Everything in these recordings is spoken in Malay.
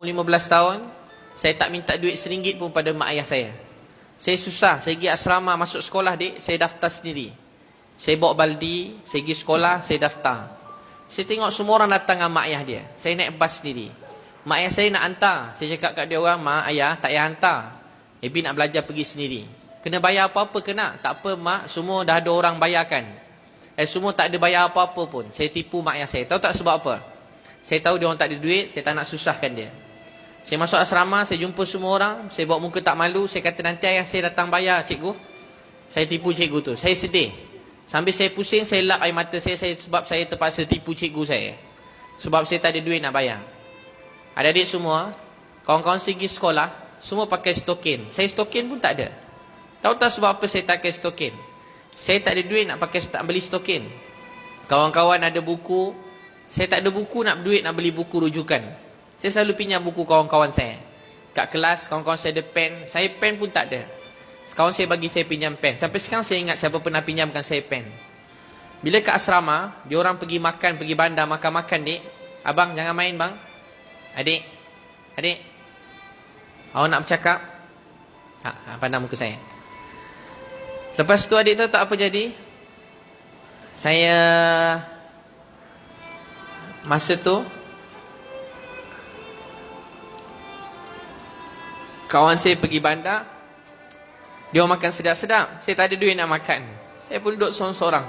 15 tahun, saya tak minta duit RM1 pun pada mak ayah saya. Saya susah, saya pergi asrama masuk sekolah saya daftar sendiri. Saya bawa baldi, saya pergi sekolah, saya daftar. Saya tengok semua orang datang dengan mak ayah dia. Saya naik bas sendiri. Mak ayah saya nak hantar. Saya cakap kat dia orang, mak ayah tak payah hantar. Ebi nak belajar pergi sendiri. Kena bayar apa-apa kena. Tak apa mak, semua dah ada orang bayarkan. Semua tak ada bayar apa-apa pun. Saya tipu mak ayah saya. Tahu tak sebab apa? Saya tahu dia orang tak ada duit, saya tak nak susahkan dia. Saya masuk asrama, saya jumpa semua orang, saya bawa muka tak malu, saya kata nanti ayah saya datang bayar cikgu. Saya tipu cikgu tu, saya sedih. Sambil saya pusing, saya lap air mata saya sebab saya terpaksa tipu cikgu saya. Sebab saya tak ada duit nak bayar. Adik-adik semua, kawan-kawan saya pergi sekolah, semua pakai stokin. Saya stokin pun tak ada. Tahu tak sebab apa saya tak pakai stokin? Saya tak ada duit nak beli stokin. Kawan-kawan ada buku, saya tak ada buku nak beli buku rujukan. Saya selalu pinjam buku kawan-kawan saya. Kat kelas, kawan-kawan saya ada pen. Saya pen pun tak ada. Kawan saya bagi saya pinjam pen. Sampai sekarang saya ingat siapa pernah pinjamkan saya pen. Bila kat asrama, dia orang pergi makan, pergi bandar, makan-makan, dik. Abang, jangan main bang. Adik. Awak nak bercakap? Pandang muka saya. Lepas tu adik tahu tak apa jadi? Saya... Masa tu... Kawan saya pergi bandar, dia orang makan sedap-sedap. Saya tak ada duit nak makan. Saya pun duduk sorang-sorang.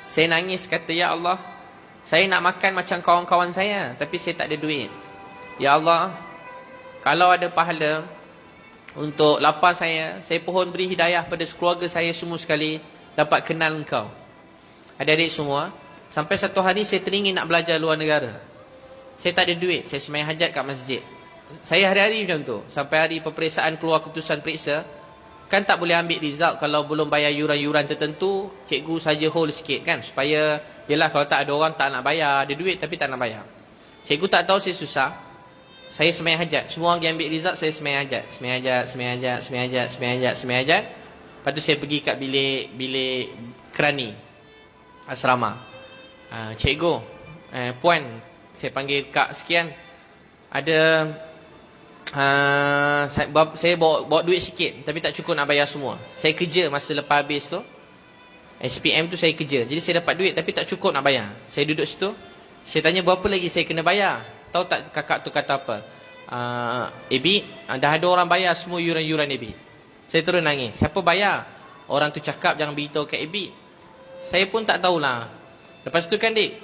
Saya nangis kata, ya Allah, saya nak makan macam kawan-kawan saya, tapi saya tak ada duit. Ya Allah, kalau ada pahala untuk lapar saya pohon beri hidayah pada keluarga saya semua sekali dapat kenal engkau. Adik-adik semua, sampai satu hari saya teringin nak belajar luar negara. Saya tak ada duit, saya sembahyang hajat kat masjid. Saya hari-hari macam tu. Sampai hari peperiksaan keluar keputusan periksa, kan tak boleh ambil result kalau belum bayar yuran-yuran tertentu. Cikgu saja hold sikit kan, supaya yelah kalau tak ada orang tak nak bayar, ada duit tapi tak nak bayar. Cikgu tak tahu saya susah. Saya sembahyang hajat. Semua orang ambil result, saya sembahyang hajat. Sembahyang hajat. Lepas tu saya pergi kat bilik kerani asrama. Cikgu, puan, saya panggil kak sekian, ada saya bawa duit sikit tapi tak cukup nak bayar semua. Saya kerja masa lepas habis tu, SPM tu saya kerja. Jadi saya dapat duit tapi tak cukup nak bayar. Saya duduk situ, saya tanya berapa lagi saya kena bayar. Tahu tak kakak tu kata apa? Ebi, dah ada orang bayar semua yuran-yuran Ebi. Saya terus nangis. Siapa bayar? Orang tu cakap jangan beritahu kat Ebi. Saya pun tak tahulah. Lepas tu kan dik,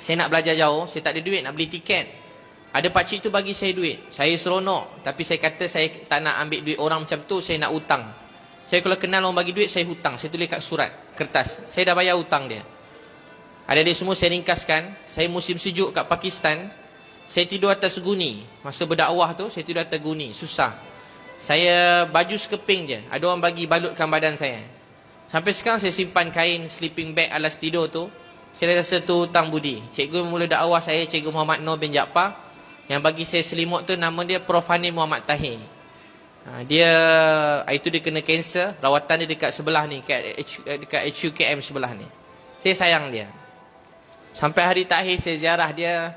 saya nak belajar jauh, saya tak ada duit nak beli tiket. Ada pakcik tu bagi saya duit. Saya seronok. Tapi saya kata saya tak nak ambil duit orang macam tu. Saya nak hutang. Saya kalau kenal orang bagi duit, saya hutang. Saya tulis kat surat, kertas. Saya dah bayar hutang dia. Adik-adik semua saya ringkaskan. Saya musim sejuk kat Pakistan. Saya tidur atas guni. Masa berdakwah tu, saya tidur atas guni. Susah. Saya baju sekeping je. Ada orang bagi balutkan badan saya. Sampai sekarang saya simpan kain sleeping bag alas tidur tu. Saya rasa tu hutang budi. Cikgu mula dakwah saya, Cikgu Muhammad Noor bin Jaafar, yang bagi saya selimut tu nama dia Prof. Hanif Muhammad Tahir. Dia kena kanser. Rawatan dia dekat sebelah ni, dekat HUKM sebelah ni. Saya sayang dia. Sampai hari terakhir saya ziarah dia,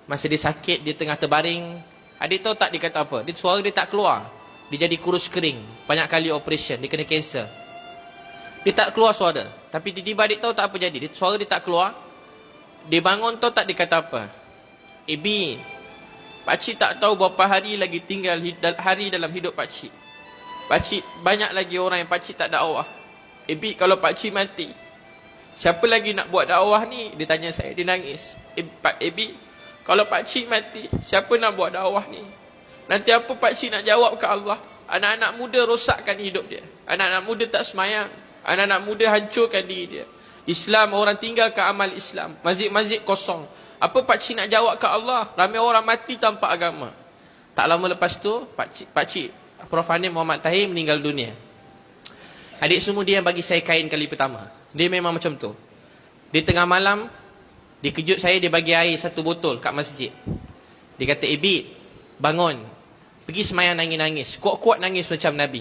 masa dia sakit, dia tengah terbaring. Adik tahu tak dia kata apa? Suara dia tak keluar. Dia jadi kurus kering. Banyak kali operation. Dia kena kanser. Dia tak keluar suara. Tapi tiba-tiba adik tahu tak apa jadi? Suara dia tak keluar. Dia bangun, tahu tak dia kata apa? Ibi, pakcik tak tahu berapa hari lagi tinggal hari dalam hidup pakcik. Pakcik, banyak lagi orang yang pakcik tak dakwah. Ebi, kalau pakcik mati, siapa lagi nak buat dakwah ni? Dia tanya saya, dia nangis. Ebi, kalau pakcik mati, siapa nak buat dakwah ni? Nanti apa pakcik nak jawab ke Allah? Anak-anak muda rosakkan hidup dia. Anak-anak muda tak semayang. Anak-anak muda hancurkan diri dia. Islam, orang tinggalkan amal Islam. Masjid-masjid kosong. Apa pakcik nak jawab ke Allah? Ramai orang mati tanpa agama. Tak lama lepas tu, pakcik Prof. Hanif Muhammad Tahir meninggal dunia. Adik semua dia yang bagi saya kain kali pertama. Dia memang macam tu. Di tengah malam, dia kejut saya, dia bagi air 1 botol kat masjid. Dia kata, Ibi, bangun. Pergi semayang nangis-nangis. Kuat-kuat nangis macam Nabi.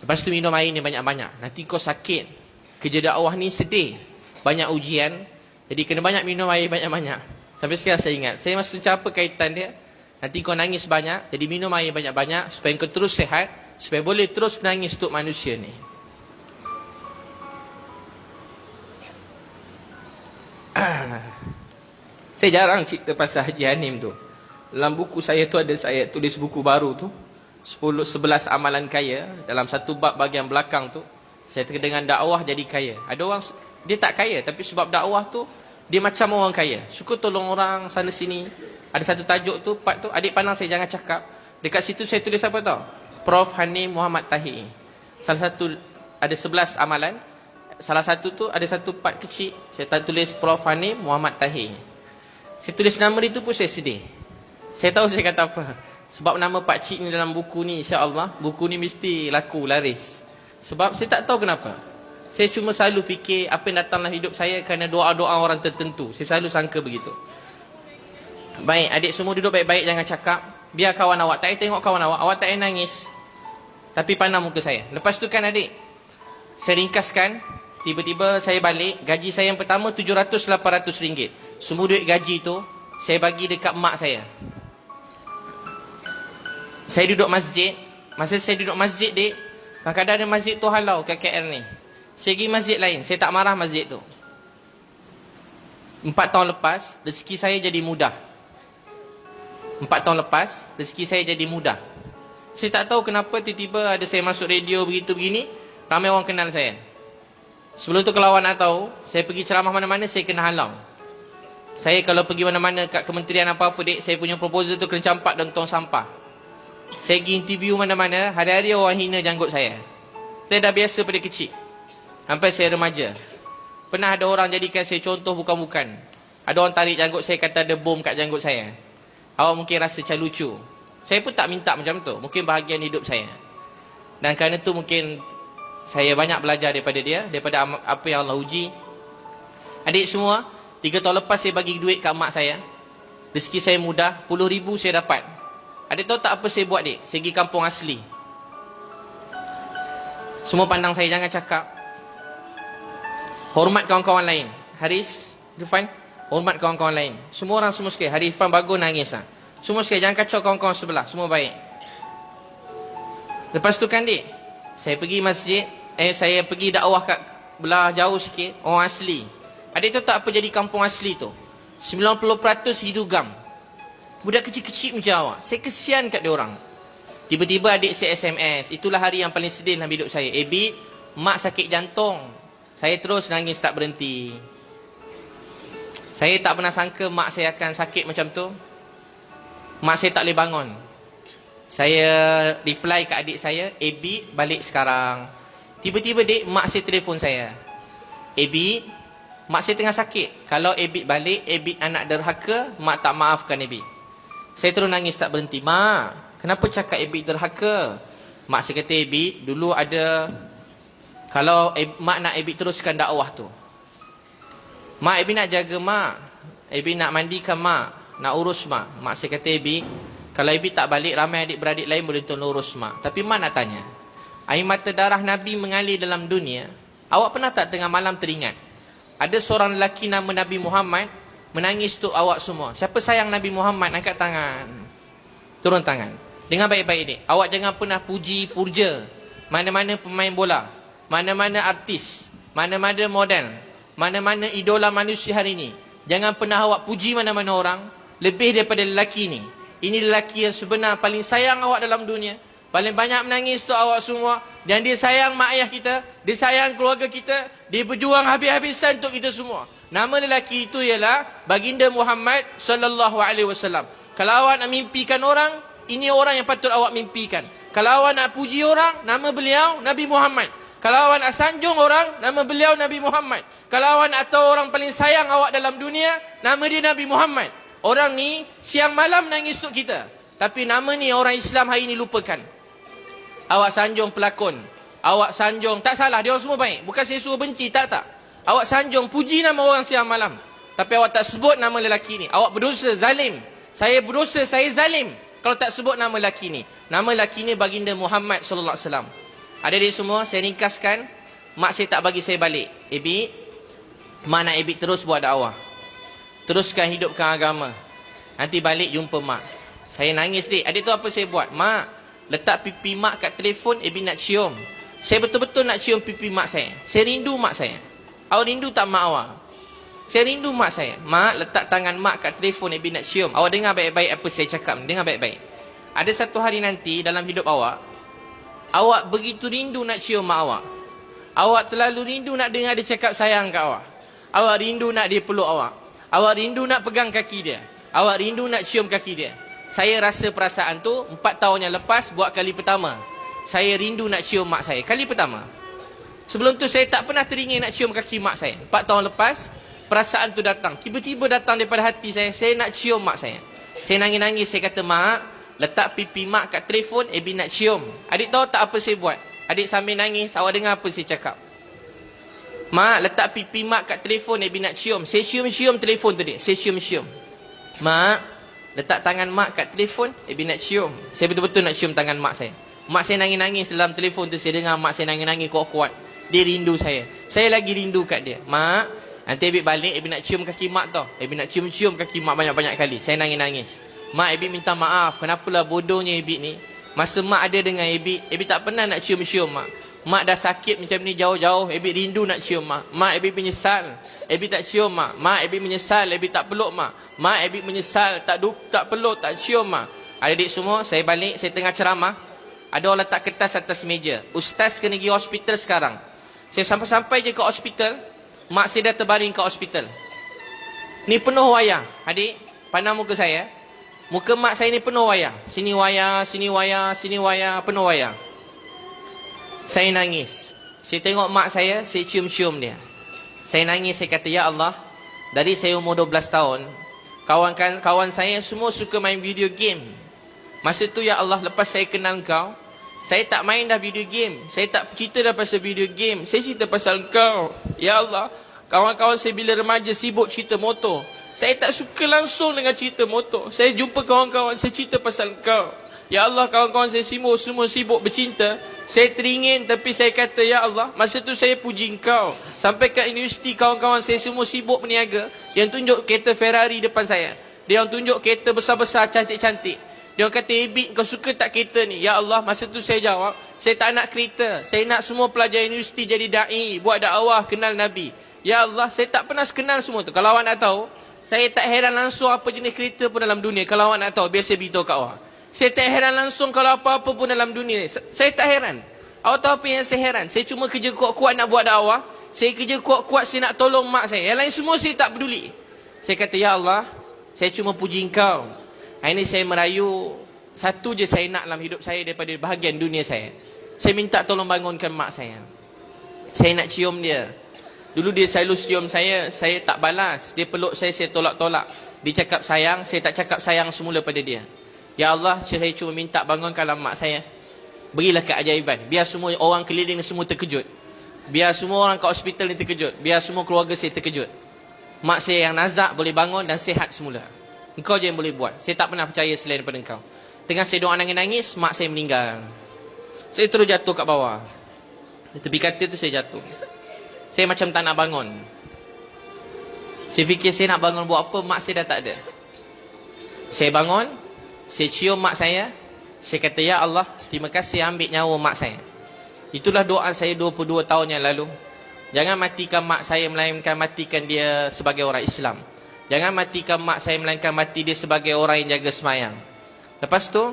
Lepas tu minum air ni banyak-banyak. Nanti kau sakit. Kerja dakwah ni sedih. Banyak ujian. Jadi kena banyak minum air banyak-banyak. Sampai sekarang saya ingat. Saya masih macam apa kaitan dia? Nanti kau nangis banyak, jadi minum air banyak-banyak supaya kau terus sihat, supaya boleh terus menangis untuk manusia ni. Saya jarang cerita pasal Haji Hanim tu. Dalam buku saya tu ada saya tulis buku baru tu, 10-11 amalan kaya. Dalam satu bab bahagian belakang tu, saya dengan dakwah jadi kaya. Ada orang dia tak kaya, tapi sebab dakwah tu dia macam orang kaya, suka tolong orang sana sini. Ada satu tajuk tu, part tu, adik pandang saya jangan cakap. Dekat situ saya tulis apa tau? Prof Hanim Muhammad Tahir. Salah satu, ada 11 amalan. Salah satu tu ada satu part kecil, saya tulis Prof Hanim Muhammad Tahir. Saya tulis nama dia tu pun saya sedih. Saya tahu saya kata apa. Sebab nama pak cik ni dalam buku ni, insya-Allah buku ni mesti laku, laris. Sebab saya tak tahu kenapa. Saya cuma selalu fikir apa yang datang dalam hidup saya kerana doa-doa orang tertentu. Saya selalu sangka begitu. Baik, adik semua duduk baik-baik, jangan cakap. Biar kawan awak, tak payah tengok kawan awak tak payah nangis. Tapi pandang muka saya. Lepas tu kan adik, saya ringkaskan, tiba-tiba saya balik, gaji saya yang pertama 700-800 ringgit. Semua duit gaji tu, saya bagi dekat mak saya. Saya duduk masjid. Masa saya duduk masjid, dek, kadang-kadang ada masjid tu halau kat KL ni. Saya pergi masjid lain, saya tak marah masjid tu. 4 tahun lepas, rezeki saya jadi mudah. 4 tahun lepas, rezeki saya jadi mudah. Saya tak tahu kenapa tiba-tiba ada saya masuk radio begitu begini, ramai orang kenal saya. Sebelum tu kalau awak nak tahu, saya pergi ceramah mana-mana, saya kena halau. Saya kalau pergi mana-mana kat kementerian apa-apa, dek, saya punya proposal tu kena campak dalam tong sampah. Saya pergi interview mana-mana, hari-hari orang hina janggut saya. Saya dah biasa pada kecil, sampai saya remaja. Pernah ada orang jadikan saya contoh bukan-bukan. Ada orang tarik janggut saya, kata ada bom kat janggut saya. Awak mungkin rasa macam lucu. Saya pun tak minta macam tu, mungkin bahagian hidup saya. Dan kerana tu mungkin saya banyak belajar daripada dia, daripada apa yang Allah uji. Adik semua, 3 tahun lepas saya bagi duit kat mak saya. Rezeki saya mudah, 10,000 saya dapat. Adik tahu tak apa saya buat, dek? Saya pergi kampung asli. Semua pandang saya, jangan cakap. Hormat kawan-kawan lain. Haris, Irfan, hormat kawan-kawan lain. Semua orang semua sekali. Haris, Irfan bagus nangis lah. Semua sekali, jangan kacau kawan-kawan sebelah. Semua baik. Lepas tu kan, dek, saya pergi masjid. Saya pergi dakwah kat belah jauh sikit. Orang asli. Adik tahu tak apa jadi kampung asli tu? 90% hidugam. Budak kecil-kecil macam awak. Saya kesian kat dia orang. Tiba-tiba adik saya SMS. Itulah hari yang paling sedih dalam hidup saya. Bit, mak sakit jantung. Saya terus nangis tak berhenti. Saya tak pernah sangka mak saya akan sakit macam tu. Mak saya tak boleh bangun. Saya reply kat adik saya, Bit, balik sekarang. Tiba-tiba dek, mak saya telefon saya. Bit, mak saya tengah sakit. Kalau Bit balik, Bit anak derhaka, mak tak maafkan Bit. Saya terus nangis tak berhenti. Mak, kenapa cakap Bit derhaka? Mak saya kata, Bit, dulu ada, kalau mak nak Bit teruskan dakwah tu. Mak, Bit nak jaga mak. Bit nak mandikan mak. Nak urus mak. Mak saya kata, Bit, kalau Bit tak balik, ramai adik-beradik lain boleh tolong urus mak. Tapi mak nak tanya, air mata darah Nabi mengalir dalam dunia. Awak pernah tak tengah malam teringat? Ada seorang lelaki nama Nabi Muhammad menangis untuk awak semua. Siapa sayang Nabi Muhammad? Angkat tangan. Turun tangan. Dengar baik-baik ni. Awak jangan pernah puji purja mana-mana pemain bola, mana-mana artis, mana-mana model, mana-mana idola manusia hari ini. Jangan pernah awak puji mana-mana orang lebih daripada lelaki ni. Ini lelaki yang sebenar, paling sayang awak dalam dunia. Paling banyak menangis untuk awak semua. Dan dia sayang mak ayah kita. Dia sayang keluarga kita. Dia berjuang habis-habisan untuk kita semua. Nama lelaki itu ialah Baginda Muhammad sallallahu alaihi wasallam. Kalau awak nak mimpikan orang, ini orang yang patut awak mimpikan. Kalau awak nak puji orang, nama beliau Nabi Muhammad. Kalau awak nak sanjung orang, nama beliau Nabi Muhammad. Kalau awak nak tahu orang paling sayang awak dalam dunia, nama dia Nabi Muhammad. Orang ni siang malam nangis untuk kita. Tapi nama ni orang Islam hari ini lupakan. Awak sanjung pelakon, awak sanjung, tak salah, dia orang semua baik. Bukan saya suruh benci, tak. Awak sanjung, puji nama orang siang malam. Tapi awak tak sebut nama lelaki ni. Awak berdosa, zalim. Saya berdosa, saya zalim kalau tak sebut nama lelaki ni. Nama lelaki ni Baginda Muhammad sallallahu alaihi wasallam. Adik-adik semua, saya ringkaskan. Mak saya tak bagi saya balik. Bit, mak nak Bit terus buat dakwah. Teruskan hidupkan agama. Nanti balik jumpa mak. Saya nangis dik. Adik tu apa saya buat? Mak, letak pipi mak kat telefon, Ebi nak cium. Saya betul-betul nak cium pipi mak saya. Saya rindu mak saya. Awak rindu tak mak awak? Saya rindu mak saya. Mak, letak tangan mak kat telefon, Ebi nak cium. Awak dengar baik-baik apa saya cakap. Dengar baik-baik. Ada satu hari nanti dalam hidup awak, awak begitu rindu nak cium mak awak. Awak terlalu rindu nak dengar dia cakap sayang kat awak. Awak rindu nak dia peluk awak. Awak rindu nak pegang kaki dia. Awak rindu nak cium kaki dia. Saya rasa perasaan tu 4 tahun yang lepas buat kali pertama. Saya rindu nak cium mak saya. Kali pertama. Sebelum tu saya tak pernah teringin nak cium kaki mak saya. 4 tahun lepas, perasaan tu datang. Tiba-tiba datang daripada hati saya. Saya nak cium mak saya. Saya nangis-nangis. Saya kata, mak, letak pipi mak kat telefon, Ebi nak cium. Adik tahu tak apa saya buat? Adik sambil nangis, awak dengar apa saya cakap? Mak, letak pipi mak kat telefon, Ebi nak cium. Saya cium-cium telefon tu, dik. Saya cium-cium. Mak, letak tangan mak kat telefon, Ebi nak cium. Saya betul-betul nak cium tangan mak saya. Mak saya nangis-nangis dalam telefon tu. Saya dengar mak saya nangis-nangis kuat-kuat. Dia rindu saya. Saya lagi rindu kat dia. Mak, nanti Ebi balik, Ebi nak cium kaki mak tau. Ebi nak cium-cium kaki mak banyak-banyak kali. Saya nangis-nangis. Mak, Ebi minta maaf. Kenapalah bodohnya Ebi ni. Masa mak ada dengan Ebi tak pernah nak cium-cium mak. Mak dah sakit macam ni jauh-jauh, Ebi rindu nak cium mak. Mak, Ebi menyesal. Ebi tak cium mak. Mak, Ebi menyesal. Ebi tak peluk mak. Mak, Ebi menyesal. Tak peluk, tak cium mak. Adik-adik semua, saya balik, saya tengah ceramah. Ada orang letak kertas atas meja. Ustaz kena pergi hospital sekarang. Saya sampai-sampai je ke hospital. Mak saya dah terbaring ke hospital. Ni penuh wayang. Adik, pandang muka saya. Muka mak saya ni penuh wayang. Sini wayang, sini wayang, sini wayang, penuh wayang. Saya nangis. Saya tengok mak saya cium-cium dia. Saya nangis, saya kata, ya Allah, dari saya umur 12 tahun, kawan saya semua suka main video game. Masa tu, ya Allah, lepas saya kenal kau, saya tak main dah video game. Saya tak cerita dah pasal video game. Saya cerita pasal kau. Ya Allah, kawan-kawan saya bila remaja sibuk cerita motor. Saya tak suka langsung dengan cerita motor. Saya jumpa kawan-kawan, saya cerita pasal kau. Ya Allah, kawan-kawan saya semua sibuk bercinta. Saya teringin, tapi saya kata, ya Allah, masa tu saya puji kau. Sampai kat universiti, kawan-kawan saya semua sibuk berniaga. Yang tunjuk kereta Ferrari depan saya. Dia yang tunjuk kereta besar-besar, cantik-cantik. Dia orang kata, Ebit, kau suka tak kereta ni? Ya Allah, masa tu saya jawab, saya tak nak kereta. Saya nak semua pelajar universiti jadi da'i, buat dakwah, kenal Nabi. Ya Allah, saya tak pernah kenal semua tu. Kalau awak nak tahu, saya tak heran langsung apa jenis kereta pun dalam dunia. Kalau awak nak tahu, biasa beritahu kat awak. Saya tak heran langsung kalau apa-apa pun dalam dunia. Saya tak heran. Awak tahu apa yang saya heran? Saya cuma kerja kuat-kuat nak buat dakwah. Saya kerja kuat-kuat saya nak tolong mak saya. Yang lain semua saya tak peduli. Saya kata, ya Allah, saya cuma puji kau. Hari ini saya merayu, satu je saya nak dalam hidup saya daripada bahagian dunia saya. Saya minta tolong bangunkan mak saya. Saya nak cium dia. Dulu dia selalu cium saya tak balas. Dia peluk saya tolak-tolak. Dia cakap sayang, saya tak cakap sayang semula pada dia. Ya Allah, saya cuma minta bangunkanlah mak saya. Berilah keajaiban. Biar semua orang keliling semua terkejut. Biar semua orang kat hospital ni terkejut. Biar semua keluarga saya terkejut. Mak saya yang nazak boleh bangun dan sihat semula. Engkau je yang boleh buat. Saya tak pernah percaya selain daripada engkau. Tengah saya doa nangis-nangis, mak saya meninggal. Saya terus jatuh kat bawah. Di tepi katil tu saya jatuh. Saya macam tak nak bangun. Saya fikir saya nak bangun buat apa, mak saya dah tak ada. Saya bangun, saya cium mak saya. Saya kata, ya Allah, terima kasih ambil nyawa mak saya. Itulah doa saya 22 tahun yang lalu. Jangan matikan mak saya, melainkan matikan dia sebagai orang Islam. Jangan matikan mak saya, melainkan mati dia sebagai orang yang jaga semayang. Lepas tu,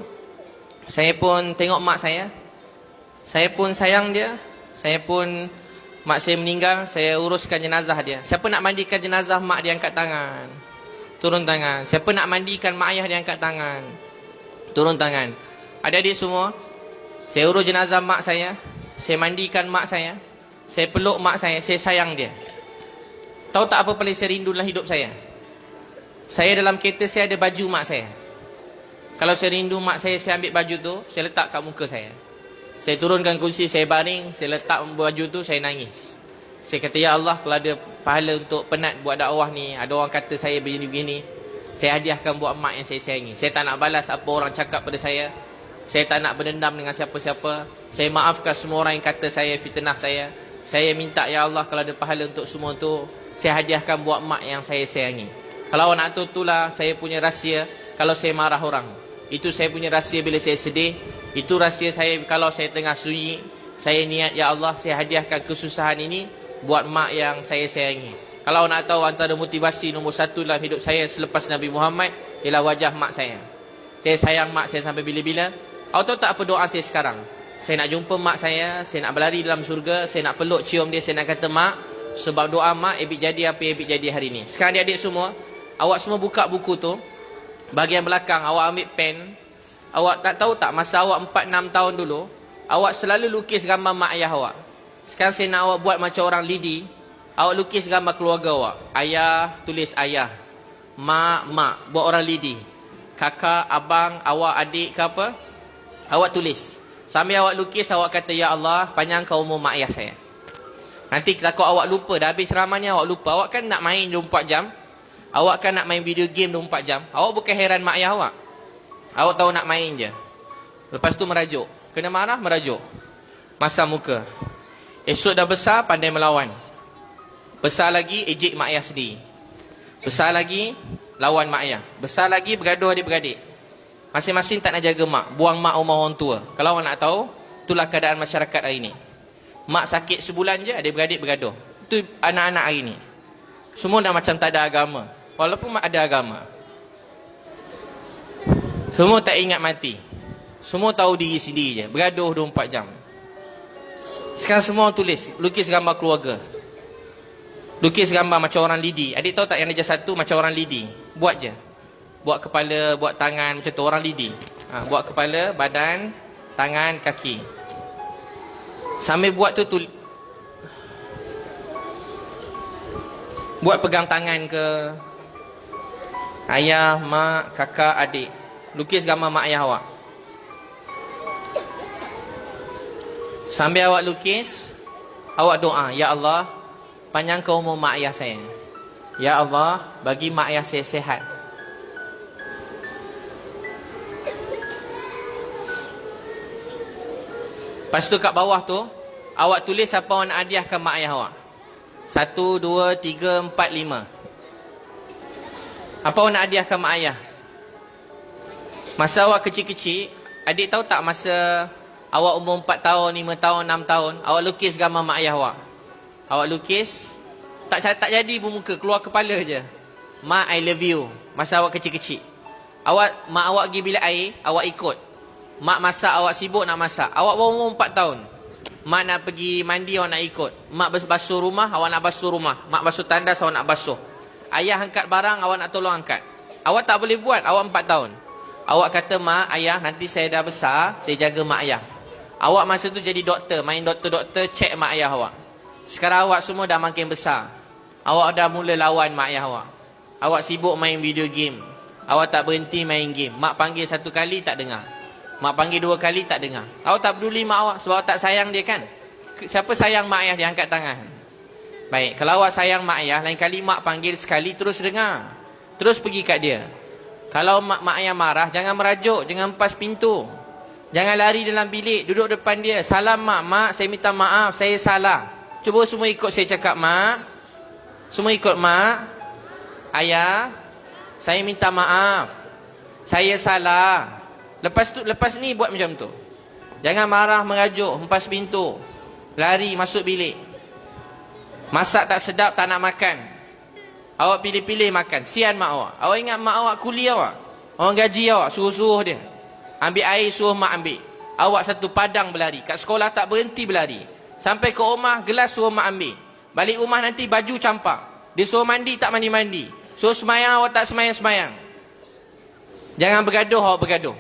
saya pun tengok mak saya. Saya pun sayang dia. Saya pun, mak saya meninggal, saya uruskan jenazah dia. Siapa nak mandikan jenazah mak dia, angkat tangan. Turun tangan. Siapa nak mandikan mak ayah dia, angkat tangan. Turun tangan. Adik-adik semua, saya urus jenazah mak saya. Saya mandikan mak saya. Saya peluk mak saya sayang dia. Tahu tak apa paling saya rindu dalam hidup saya? Saya dalam kereta saya ada baju mak saya. Kalau saya rindu mak saya ambil baju tu, saya letak kat muka saya. Saya turunkan kursi, saya baring, saya letak baju tu, saya nangis. Saya kata, ya Allah, kalau ada pahala untuk penat buat dakwah ni, ada orang kata saya begini-begini, saya hadiahkan buat mak yang saya sayangi. Saya tak nak balas apa orang cakap pada saya. Saya tak nak berdendam dengan siapa-siapa. Saya maafkan semua orang yang kata saya, fitnah saya. Saya minta, ya Allah, kalau ada pahala untuk semua tu, saya hadiahkan buat mak yang saya sayangi. Kalau awak nak tahu, itulah saya punya rahsia. Kalau saya marah orang, Itu saya punya rahsia bila saya sedih. Itu rahsia saya kalau saya tengah sunyi. Saya niat, ya Allah, saya hadiahkan kesusahan ini buat mak yang saya sayangi. Kalau nak tahu antara motivasi nombor satu dalam hidup saya selepas Nabi Muhammad, ialah wajah mak saya. Saya sayang mak saya sampai bila-bila. Awak tahu tak apa doa saya sekarang? Saya nak jumpa mak saya nak berlari dalam surga, saya nak peluk cium dia, saya nak kata, mak, sebab doa mak, Ebit jadi apa Ebit jadi hari ni. Sekarang adik-adik semua, awak semua buka buku tu, bahagian belakang, awak ambil pen. Awak tak tahu tak, masa awak 4-6 tahun dulu, awak selalu lukis gambar mak ayah awak. Sekarang saya nak awak buat macam orang lidi. Awak lukis gambar keluarga awak. Ayah, tulis ayah. Mak, mak. Buat orang lidi. Kakak, abang, awak, adik ke apa, awak tulis. Sambil awak lukis, awak kata, ya Allah, panjangkan umur mak ayah saya. Nanti takut awak lupa, dah habis ceramahnya awak lupa. Awak kan nak main 24 jam. Awak kan nak main video game 24 jam. Awak bukan heran mak ayah awak. Awak tahu nak main je. Lepas tu merajuk. Kena marah, merajuk. Masam muka. Esok dah besar, pandai melawan. Besar lagi, ejek mak ayah sendiri. Besar lagi, lawan mak ayah. Besar lagi, bergaduh adik-beradik. Masing-masing tak nak jaga mak. Buang mak rumah orang tua. Kalau awak nak tahu, itulah keadaan masyarakat hari ini. Mak sakit sebulan je, adik-beradik bergaduh. Itu anak-anak hari ini. Semua dah macam tak ada agama. Walaupun mak ada agama. Semua tak ingat mati. Semua tahu diri sendiri je. Bergaduh 24 jam. Sekarang semua tulis. Lukis gambar keluarga. Lukis gambar macam orang lidi. Adik tahu tak yang darjah 1 macam orang lidi? Buat je. Buat kepala, buat tangan macam tu orang lidi. Buat kepala, badan, tangan, kaki. Sambil buat tu buat pegang tangan ke ayah, mak, kakak, adik. Lukis gambar mak ayah awak. Sambil awak lukis, awak doa, ya Allah, panjangkan umur mak ayah saya. Ya Allah, bagi mak ayah saya sihat. Lepas tu kat bawah tu, awak tulis apa awak nak hadiahkan mak ayah awak. 1, 2, 3, 4, 5. Apa awak nak hadiahkan mak ayah? Masa awak kecil-kecil, adik tahu tak masa awak umur 4 tahun, 5 tahun, 6 tahun, awak lukis gambar mak ayah awak. Awak lukis, tak jadi pun muka, keluar kepala je. Mak, I love you. Masa awak kecil-kecil. Mak awak pergi bilik air, awak ikut. Mak masak, awak sibuk nak masak. Awak baru umur 4 tahun. Mak nak pergi mandi, awak nak ikut. Mak basuh rumah, awak nak basuh rumah. Mak basuh tandas, awak nak basuh. Ayah angkat barang, awak nak tolong angkat. Awak tak boleh buat, awak 4 tahun. Awak kata, mak, ayah, nanti saya dah besar, saya jaga mak ayah. Awak masa tu jadi doktor, main doktor-doktor, cek mak ayah awak. Sekarang awak semua dah makin besar. Awak dah mula lawan mak ayah awak. Awak sibuk main video game. Awak tak berhenti main game. Mak panggil 1 kali, tak dengar. Mak panggil 2 kali, tak dengar. Awak tak peduli mak awak, sebab awak tak sayang dia kan? Siapa sayang mak ayah, dia angkat tangan. Baik, kalau awak sayang mak ayah, lain kali mak panggil sekali, terus dengar. Terus pergi kat dia. Kalau mak ayah marah, jangan merajuk, jangan pas pintu. Jangan lari dalam bilik, duduk depan dia. Salam mak, mak, saya minta maaf, saya salah. Cuba semua ikut saya cakap, mak. Semua ikut, mak. Ayah, saya minta maaf. Saya salah. Lepas ni buat macam tu. Jangan marah, merajuk, hempas pintu. Lari, masuk bilik. Masak tak sedap, tak nak makan. Awak pilih-pilih makan. Sian mak awak. Awak ingat mak awak kuli awak? Orang gaji awak, suruh-suruh dia. Ambil air, suruh mak ambil. Awak satu padang berlari. Kat sekolah tak berhenti berlari. Sampai ke rumah, gelas suruh mak ambil. Balik rumah nanti baju campak. Dia suruh mandi, tak mandi-mandi. Suruh semayang, awak tak semayang-semayang. Jangan bergaduh, awak bergaduh.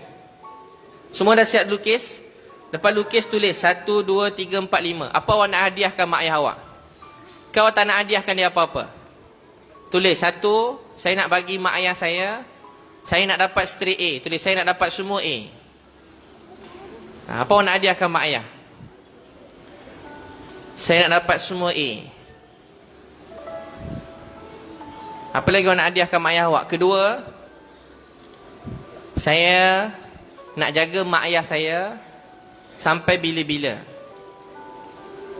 Semua dah siap lukis? Lepas lukis tulis 1, 2, 3, 4, 5. Apa awak nak hadiahkan mak ayah awak? Kau tak nak hadiahkan dia apa-apa? Tulis 1, saya nak bagi mak ayah saya nak dapat straight A. Tulis saya nak dapat semua A. Apa awak nak hadiahkan mak ayah? Saya nak dapat semua A. Apa lagi awak nak hadiahkan mak ayah awak? Kedua, saya nak jaga mak ayah saya sampai bila-bila.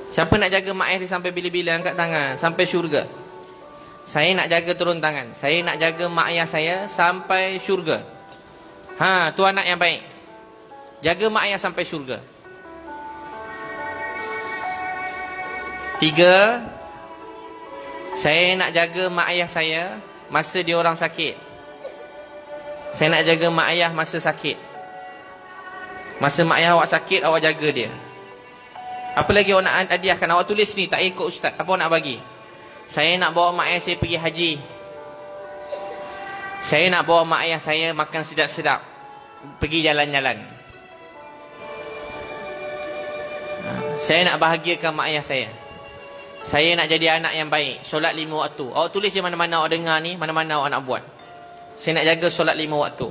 Siapa nak jaga mak ayah dia sampai bila-bila? Angkat tangan. Sampai syurga. Saya nak jaga, turun tangan. Saya nak jaga mak ayah saya sampai syurga. Tu anak yang baik. Jaga mak ayah sampai syurga. 3, saya nak jaga mak ayah saya masa dia orang sakit. Saya nak jaga mak ayah masa sakit. Masa mak ayah awak sakit, awak jaga dia. Apa lagi awak nak hadiahkan? Awak tulis ni, tak ikut ustaz. Apa awak nak bagi? Saya nak bawa mak ayah saya pergi haji. Saya nak bawa mak ayah saya makan sedap-sedap, pergi jalan-jalan. Saya nak bahagiakan mak ayah saya. Saya nak jadi anak yang baik, solat 5 waktu. Awak tulis je mana-mana awak dengar ni, mana-mana awak nak buat. Saya nak jaga solat 5 waktu.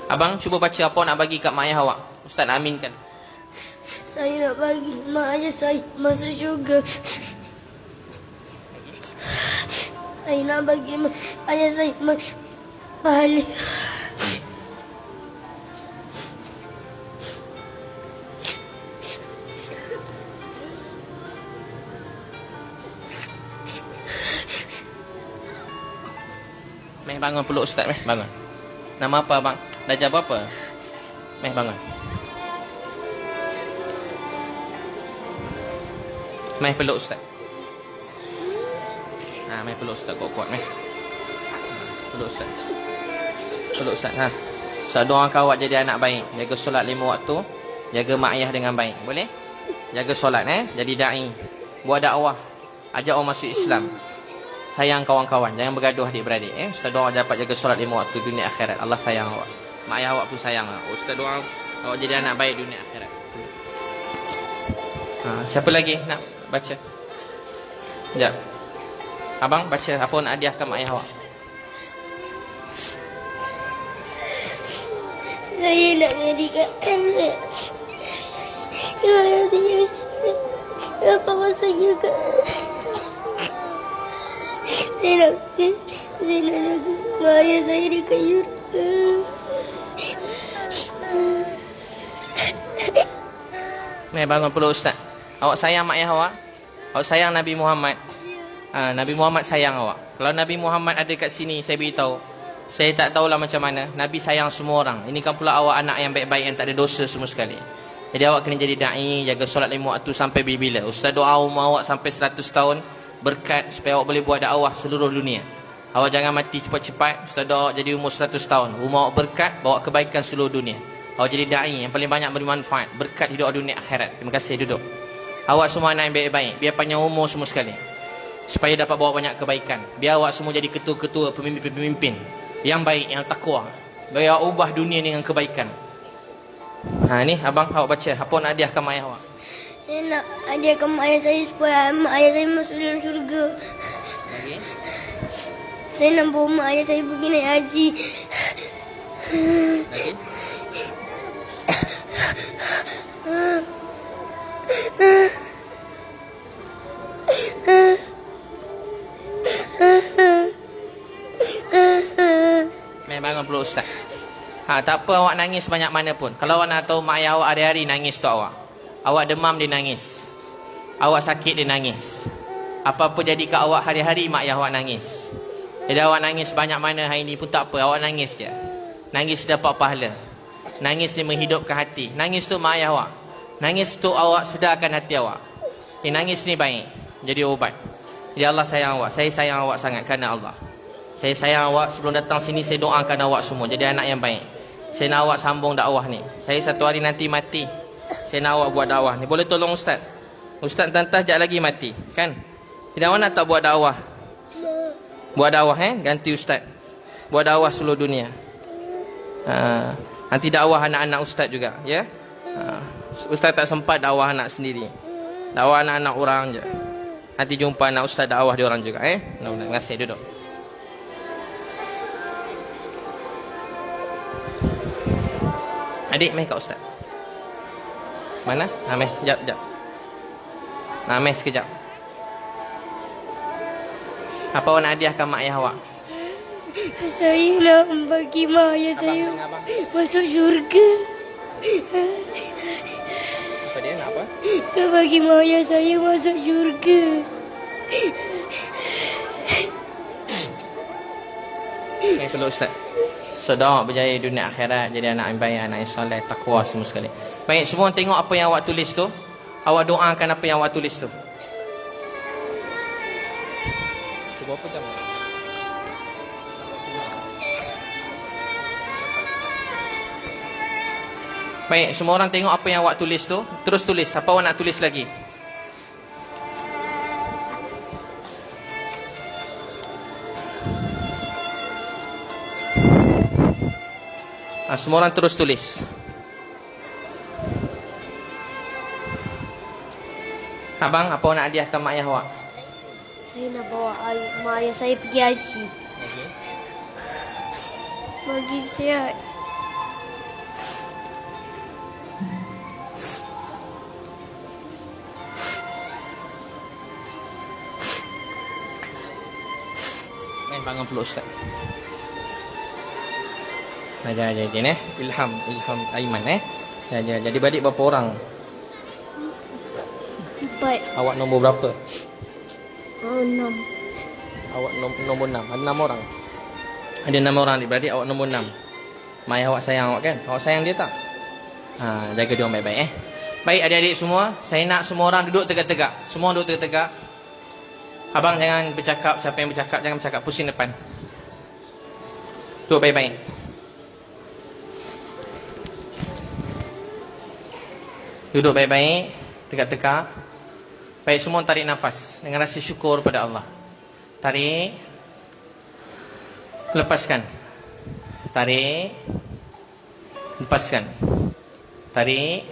Abang cuba baca apa awak nak bagi kat mak ayah awak. Ustaz nak aminkan. Saya nak bagi mak ayah saya masuk syurga. Saya nak bagi mak ayah saya pahala. Meh bangun peluk ustaz, meh bangun. Nama apa abang? Darjah berapa? Meh bangun. Meh peluk ustaz. Meh peluk ustaz kuat-kuat meh. Peluk ustaz. Peluk ustaz ha. Ustaz doakan awak jadi anak baik, jaga solat 5 waktu, jaga mak ayah dengan baik. Boleh? Jaga solat jadi dai. Buat dakwah. Ajak orang masuk Islam. Sayang kawan-kawan, jangan bergaduh adik-beradik. Ustaz doa dapat jaga solat 5 waktu dunia akhirat. Allah sayang awak. Mak ayah awak pun sayang. Ustaz doa awak jadi anak baik dunia akhirat. Siapa lagi nak baca? Sekejap. Abang baca apa nak hadiahkan mak ayah awak. Saya nak jadikan anak. Apa masa juga. Saya nak jaga mak ayah saya di syurga. Meh bangun peluk ustaz. Awak sayang mak ayah awak? Awak sayang Nabi Muhammad? Nabi Muhammad sayang awak. Kalau Nabi Muhammad ada kat sini, saya beritahu, saya tak tahulah macam mana. Nabi sayang semua orang. Ini kan pula awak anak yang baik-baik, yang tak ada dosa semua sekali. Jadi awak kena jadi da'i, jaga solat 5 waktu sampai bila-bila. Ustaz doa umur awak sampai 100 tahun, berkat supaya awak boleh buat dakwah seluruh dunia. Awak jangan mati cepat-cepat. Ustaz doa awak jadi umur 100 tahun, umur awak berkat, bawa kebaikan seluruh dunia. Awak jadi da'i yang paling banyak beri manfaat, berkat hidup dunia akhirat. Terima kasih, duduk. Awak semua anak yang baik-baik, biar panjang umur semua sekali, supaya dapat bawa banyak kebaikan. Biar awak semua jadi ketua-ketua, pemimpin-pemimpin yang baik, yang takwa. Biar awak ubah dunia dengan kebaikan. Ni abang, awak baca apa nak hadiahkan mak ayah awak. Saya nak hadiahkan mak ayah saya supaya mak ayah saya masuk dalam syurga. Lagi? Saya nak bawa mak ayah saya pergi naik haji. Lagi? Bangun peluk ustaz. Tak apa awak nangis banyak mana pun. Kalau awak nak tahu mak ayah awak hari-hari nangis tu awak. Awak demam dia nangis. Awak sakit dia nangis. Apa-apa jadi kat awak hari-hari mak ayah awak nangis. Jadi awak nangis banyak mana hari ni pun tak apa. Awak nangis je. Nangis dapat pahala. Nangis dia menghidupkan hati. Nangis tu mak ayah awak. Nangis tu awak sedarkan hati awak. Nangis ni baik. Jadi obat. Jadi Allah sayang awak. Saya sayang awak sangat kerana Allah. Saya sayang awak. Sebelum datang sini saya doakan awak semua jadi anak yang baik. Saya nak awak sambung dakwah ni. Saya satu hari nanti mati, saya nak awak buat dakwah ni. Boleh tolong ustaz? Ustaz tantah sekejap lagi mati, kan? Jadi awak nak tak buat dakwah? Buat dakwah ganti ustaz. Buat dakwah seluruh dunia. Nanti dakwah anak-anak ustaz juga, ya? Ustaz tak sempat dakwah anak sendiri. Dakwah anak-anak orang je. Nanti jumpa anak ustaz dakwah dia orang juga, Terima kasih, duduk. Adik, meh kat ustaz. Mana? Meh, sekejap. Meh sekejap. Apa awak nak hadiahkan mak ayah awak? Saya nak bagi mak ayah saya masuk syurga. Apa dia nak apa? Nak bagi mak ayah saya masuk syurga. Okay, kalau Ustaz. So, doa berjaya dunia akhirat, jadi anak yang baik, anak yang soleh, takwa semua sekali. Baik, semua tengok apa yang awak tulis tu. Awak doakan apa yang awak tulis tu. Berapa jam? Baik, semua orang tengok apa yang awak tulis tu. Terus tulis, apa awak nak tulis lagi? Semua orang terus tulis. Abang, apa nak hadiahkan mak ayah awak? Saya nak bawa mak ayah saya pergi haji. Bagi sihat. Main bangun peluk Ustaz. Jadi Ilham Aiman Jadi balik berapa orang? 4. Awak nombor berapa? 6. Awak nombor 6. Ada 6 orang. Ada 6 orang adik-beradik, awak nombor 6. Mak ayah awak sayang awak kan? Awak sayang dia tak? Jaga dia orang baik-baik Baik adik-adik semua, saya nak semua orang duduk tegak-tegak. Semua duduk tegak-tegak. Abang jangan bercakap, siapa yang bercakap jangan bercakap, pusing depan. Duduk baik-baik. Duduk baik-baik, tegak-tegak. Baik, semua tarik nafas dengan rasa syukur pada Allah. Tarik. Lepaskan. Tarik. Lepaskan. Tarik.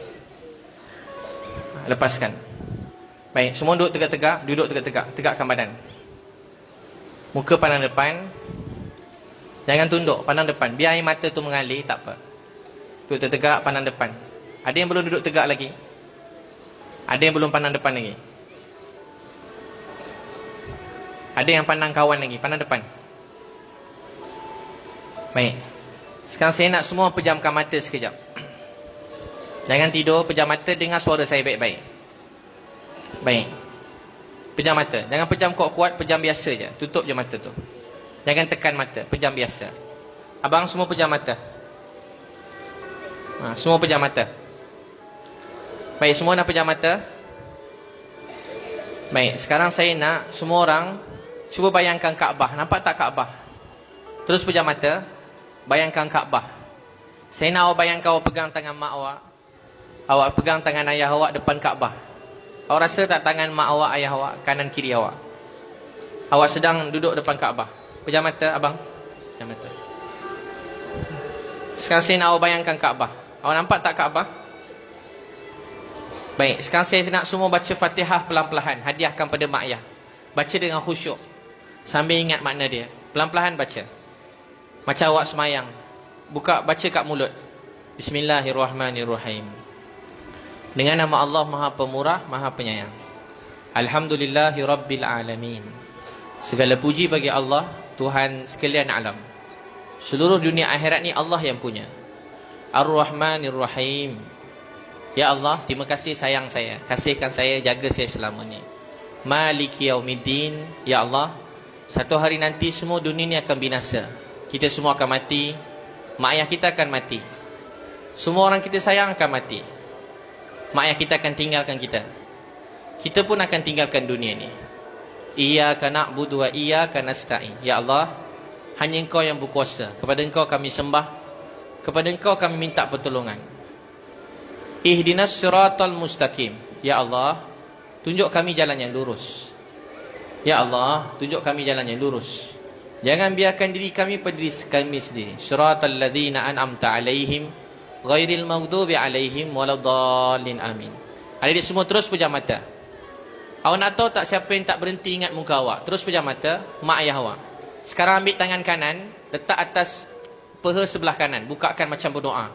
Lepaskan. Baik, semua duduk tegak-tegak. Duduk tegak-tegak. Tegakkan badan. Muka pandang depan. Jangan tunduk, pandang depan. Biar air mata tu mengalir, tak apa. Duduk tegak, pandang depan. Ada yang belum duduk tegak lagi? Ada yang belum pandang depan lagi? Ada yang pandang kawan lagi? Pandang depan. Baik. Sekarang saya nak semua pejamkan mata sekejap. Jangan tidur, pejam mata, dengar suara saya baik-baik. Baik. Pejam mata. Jangan pejam kuat-kuat, pejam biasa je. Tutup je mata tu. Jangan tekan mata, pejam biasa. Abang semua pejam mata. Semua pejam mata. Baik, semua dah pejam mata. Baik, sekarang saya nak semua orang cuba bayangkan Kaabah. Nampak tak Kaabah? Terus pejam mata. Bayangkan Kaabah. Saya nak awak bayangkan awak pegang tangan mak awak. Awak pegang tangan ayah awak depan Kaabah. Awak rasa tak tangan mak awak, ayah awak, kanan kiri awak? Awak sedang duduk depan Kaabah. Pejam mata, abang. Pejam mata. Sekarang saya nak awak bayangkan Kaabah. Awak nampak tak Kaabah? Baik, sekarang saya nak semua baca Fatihah pelan-pelan. Hadiahkan pada mak ayah. Baca dengan khusyuk. Sambil ingat makna dia. Pelan-pelan baca. Macam awak semayang. Baca kat mulut. Bismillahirrahmanirrahim. Dengan nama Allah Maha Pemurah, Maha Penyayang. Alhamdulillahirabbil alamin. Segala puji bagi Allah, Tuhan sekalian alam. Seluruh dunia akhirat ni Allah yang punya. Ar-Rahmanir-Rahim. Ya Allah, terima kasih sayang saya. Kasihkan saya, jaga saya selama ni. Maliki yaumiddin. Ya Allah, satu hari nanti semua dunia ni akan binasa. Kita semua akan mati. Mak ayah kita akan mati. Semua orang kita sayang akan mati. Mak ayah kita akan tinggalkan kita. Kita pun akan tinggalkan dunia ni. Iyyaka na'budu wa iyyaka nasta'in. Ya Allah, hanya Engkau yang berkuasa. Kepada Engkau kami sembah. Kepada Engkau kami minta pertolongan. Ihdinas siratal mustaqim. Ya Allah, tunjuk kami jalan yang lurus. Ya Allah, tunjuk kami jalan yang lurus. Jangan biarkan diri kami pada diri kami sendiri. Siratal ladzina an'amta alaihim ghairil maghdubi alaihim waladdallin. Amin. Adik-adik semua terus pejam mata. Awak nak tahu tak siapa yang tak berhenti ingat muka awak? Terus pejam mata, mak ayah awak. Sekarang ambil tangan kanan, letak atas peha sebelah kanan. Bukakan macam berdoa.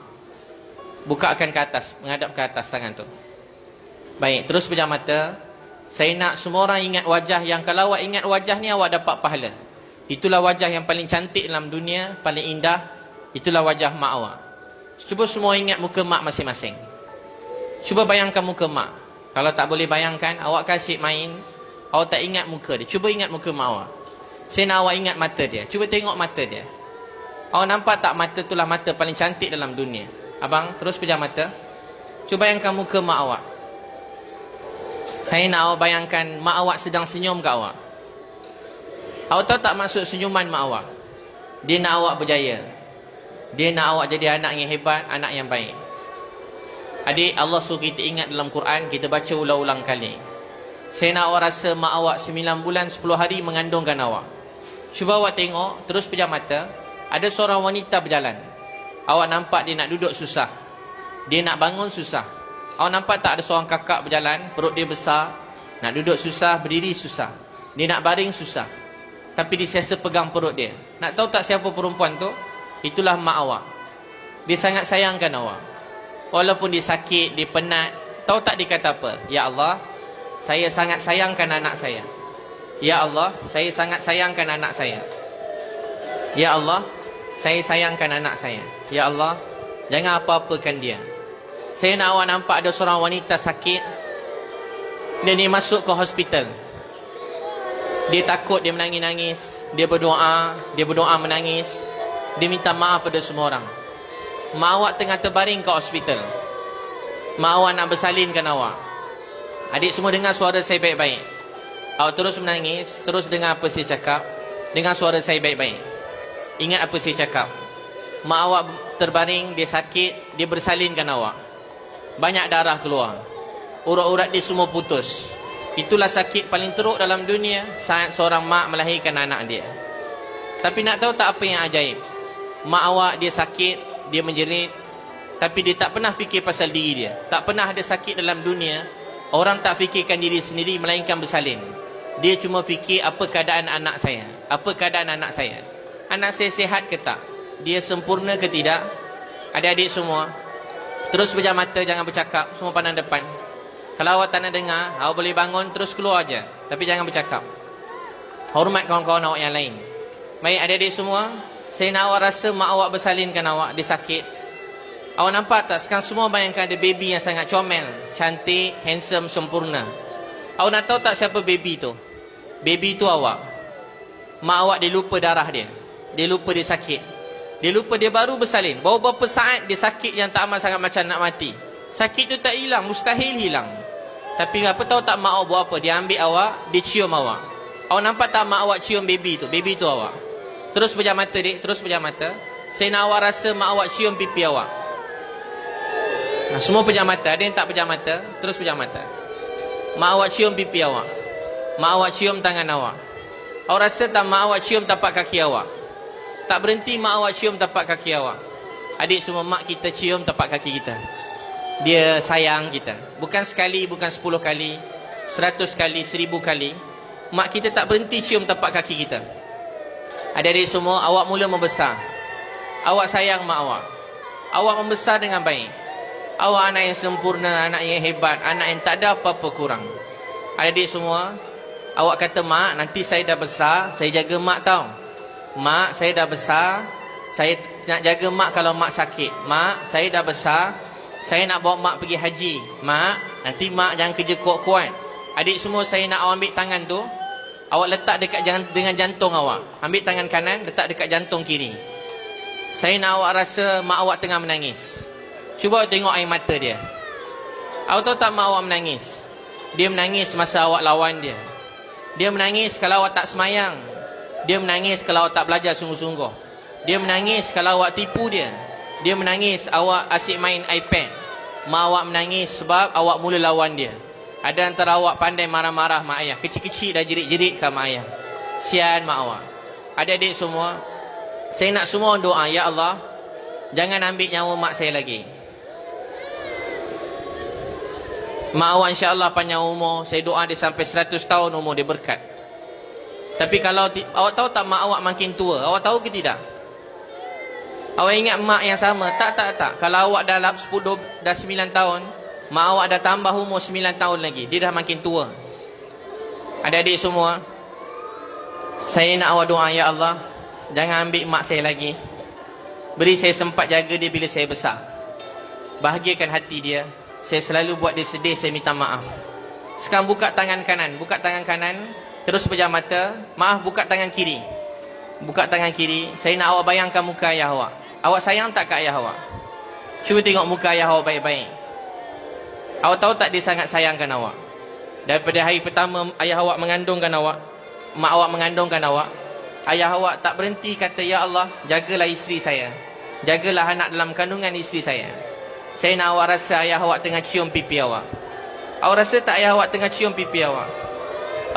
Bukakan ke atas, menghadap ke atas tangan tu. Baik, terus pejam mata. Saya nak semua orang ingat wajah yang kalau awak ingat wajah ni awak dapat pahala. Itulah wajah yang paling cantik dalam dunia, paling indah. Itulah wajah mak awak. Cuba semua ingat muka mak masing-masing. Cuba bayangkan muka mak. Kalau tak boleh bayangkan, awak kasih main. Awak tak ingat muka dia. Cuba ingat muka mak awak. Saya nak awak ingat mata dia. Cuba tengok mata dia. Awak nampak tak mata itulah mata paling cantik dalam dunia. Abang, terus pejam mata. Cuba bayangkan muka mak awak. Saya nak awak bayangkan mak awak sedang senyum kat awak. Awak tahu tak maksud senyuman mak awak? Dia nak awak berjaya. Dia nak awak jadi anak yang hebat, anak yang baik. Adik, Allah suruh kita ingat dalam Quran, kita baca ulang-ulang kali. Saya nak awak rasa mak awak 9 bulan 10 hari mengandungkan awak. Cuba awak tengok, terus pejam mata. Ada seorang wanita berjalan. Awak nampak dia nak duduk susah. Dia nak bangun susah. Awak nampak tak ada seorang kakak berjalan, perut dia besar, nak duduk susah, berdiri susah. Dia nak baring susah. Tapi dia sesa pegang perut dia. Nak tahu tak siapa perempuan tu? Itulah mak awak. Dia sangat sayangkan awak. Walaupun dia sakit, dia penat. Tahu tak dia kata apa? Ya Allah, saya sangat sayangkan anak saya. Ya Allah, saya sangat sayangkan anak saya. Ya Allah, saya sayangkan anak saya. Ya Allah, jangan apa-apakan dia. Saya nak awak nampak ada seorang wanita sakit. Dan dia masuk ke hospital. Dia takut, dia menangis-nangis. Dia berdoa menangis. Dia minta maaf pada semua orang. Mak awak tengah terbaring ke hospital. Mak awak nak bersalinkan awak. Adik semua dengar suara saya baik-baik. Awak terus menangis, terus dengar apa saya cakap. Dengar suara saya baik-baik. Ingat apa saya cakap. Mak awak terbaring, dia sakit, dia bersalinkan awak. Banyak darah keluar. Urat-urat dia semua putus. Itulah sakit paling teruk dalam dunia saat seorang mak melahirkan anak dia. Tapi nak tahu tak apa yang ajaib? Mak awak dia sakit, dia menjerit, tapi dia tak pernah fikir pasal diri dia. Tak pernah ada sakit dalam dunia orang tak fikirkan diri sendiri melainkan bersalin. Dia cuma fikir apa keadaan anak saya. Apa keadaan anak saya? Anak saya sihat ke tak? Dia sempurna ke tidak? Adik-adik semua, terus pejam mata, jangan bercakap. Semua pandang depan. Kalau awak tak nak dengar, awak boleh bangun, terus keluar aja. Tapi jangan bercakap. Hormat kawan-kawan awak yang lain. Baik adik-adik semua, saya nak awak rasa mak awak bersalinkan awak, dia sakit. Awak nampak tak? Sekarang semua bayangkan ada baby yang sangat comel, cantik, handsome, sempurna. Awak nak tahu tak siapa baby tu? Baby tu awak. Mak awak dia lupa darah dia. Dia lupa dia sakit. Dia lupa dia baru bersalin. Baru beberapa saat dia sakit yang tak amat sangat macam nak mati. Sakit tu tak hilang, mustahil hilang. Tapi apa tahu tak mak awak buat apa? Dia ambil awak, dia cium awak. Awak nampak tak mak awak cium baby tu? Baby tu awak. Terus pejam mata dik, terus pejam mata. Saya nak awak rasa mak awak cium pipi awak. Nah, semua pejam mata, ada yang tak pejam mata, terus pejam mata. Mak awak cium pipi awak. Mak awak cium tangan awak. Awak rasa tak mak awak cium tapak kaki awak? Tak berhenti mak awak cium tapak kaki awak. Adik semua, mak kita cium tapak kaki kita. Dia sayang kita. Bukan sekali, bukan 10 kali, 100 kali, 1000 kali. Mak kita tak berhenti cium tapak kaki kita. Adik-adik semua, awak mula membesar. Awak sayang mak awak. Awak membesar dengan baik. Awak anak yang sempurna, anak yang hebat, anak yang tak ada apa-apa kurang. Adik-adik semua, awak kata mak, nanti saya dah besar, saya jaga mak tau. Mak, saya dah besar, saya nak jaga mak kalau mak sakit. Mak, saya dah besar, saya nak bawa mak pergi haji. Mak, nanti mak jangan kerja kuat-kuat. Adik semua, saya nak awak ambil tangan tu, awak letak dekat dengan jantung awak. Ambil tangan kanan, letak dekat jantung kiri. Saya nak awak rasa mak awak tengah menangis. Cuba awak tengok air mata dia. Awak tahu tak mak awak menangis? Dia menangis masa awak lawan dia. Dia menangis kalau awak tak semayang. Dia menangis kalau awak tak belajar sungguh-sungguh. Dia menangis kalau awak tipu dia. Dia menangis awak asyik main iPad. Mak awak menangis sebab awak mula lawan dia. Ada antara awak pandai marah-marah mak ayah. Kecil-kecil dah jerit-jerit ke mak ayah. Sian mak awak. Adik-adik semua, saya nak semua doa, ya Allah, jangan ambil nyawa mak saya lagi. Mak awak insya-Allah panjang umur. Saya doa dia sampai 100 tahun umur dia, berkat. Tapi kalau awak tahu tak mak awak makin tua? Awak tahu ke tidak? Awak ingat mak yang sama? Tak. Kalau awak dah 9 tahun, mak awak dah tambah umur 9 tahun lagi. Dia dah makin tua. Adik-adik semua, saya nak awak doa, ya Allah, jangan ambil mak saya lagi. Beri saya sempat jaga dia bila saya besar. Bahagiakan hati dia. Saya selalu buat dia sedih, saya minta maaf. Sekarang buka tangan kanan. Buka tangan kanan. Terus pejam mata. Maaf, buka tangan kiri. buka tangan kiri. Saya nak awak bayangkan muka ayah awak. Awak sayang tak kat ayah awak? Cuba tengok muka ayah awak baik-baik. Awak tahu tak dia sangat sayangkan awak? Daripada hari pertama ayah awak mengandungkan awak, mak awak mengandungkan awak, ayah awak tak berhenti kata, ya Allah, jagalah isteri saya, jagalah anak dalam kandungan isteri saya. Saya nak awak rasa ayah awak tengah cium pipi awak. Awak rasa tak ayah awak tengah cium pipi awak?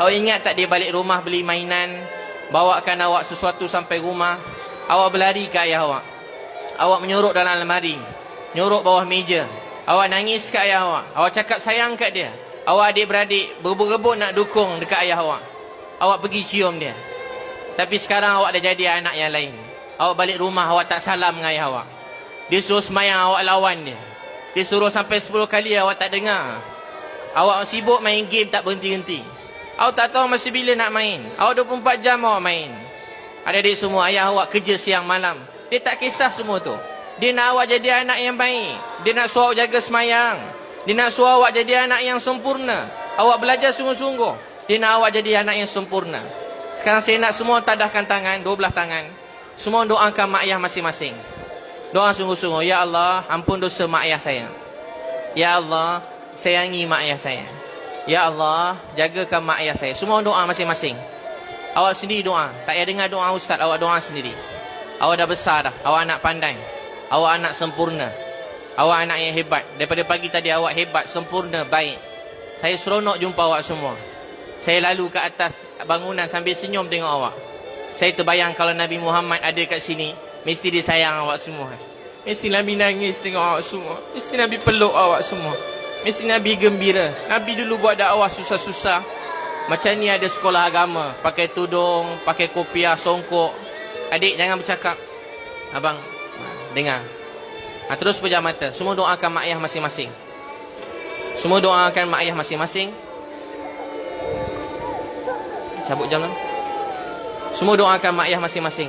Awak ingat tak dia balik rumah beli mainan, bawakan awak sesuatu sampai rumah, awak berlari ke ayah awak, awak menyorok dalam almari, nyorok bawah meja, awak nangis ke ayah awak, awak cakap sayang kat dia. Awak adik-beradik berebut-rebut nak dukung dekat ayah awak, awak pergi cium dia. Tapi sekarang awak dah jadi anak yang lain. Awak balik rumah, awak tak salam dengan ayah awak. Dia suruh semayang, awak lawan dia. Dia suruh sampai 10 kali, awak tak dengar. Awak sibuk main game tak berhenti-henti. Awak tak tahu masa bila nak main. Awak 24 jam awak main. Adik-adik semua, ayah awak kerja siang malam. Dia tak kisah semua tu. Dia nak awak jadi anak yang baik. Dia nak suruh awak jaga semayang. Dia nak suruh awak jadi anak yang sempurna. Awak belajar sungguh-sungguh. Dia nak awak jadi anak yang sempurna. Sekarang saya nak semua tadahkan tangan, 12 tangan. Semua doakan mak ayah masing-masing. Doa sungguh-sungguh. Ya Allah, ampun dosa mak ayah saya. Ya Allah, sayangi mak ayah saya. Ya Allah, jagakan mak ayah saya. Semua doa masing-masing. Awak sendiri doa. Tak payah dengar doa ustaz, awak doa sendiri. Awak dah besar dah. Awak anak pandai. Awak anak sempurna. Awak anak yang hebat. Daripada pagi tadi awak hebat, sempurna, baik. Saya seronok jumpa awak semua. Saya lalu ke atas bangunan sambil senyum tengok awak. Saya terbayang kalau Nabi Muhammad ada kat sini, mesti dia sayang awak semua. Mesti Nabi nangis tengok awak semua. Mesti Nabi peluk awak semua. Mesti Nabi gembira. Nabi dulu buat dakwah susah-susah. Macam ni ada sekolah agama, pakai tudung, pakai kopiah, songkok. Adik jangan bercakap. Abang, dengar. Terus pejam mata. Semua doakan mak ayah masing-masing. Semua doakan mak ayah masing-masing. Cabut jam lah. Semua doakan mak ayah masing-masing.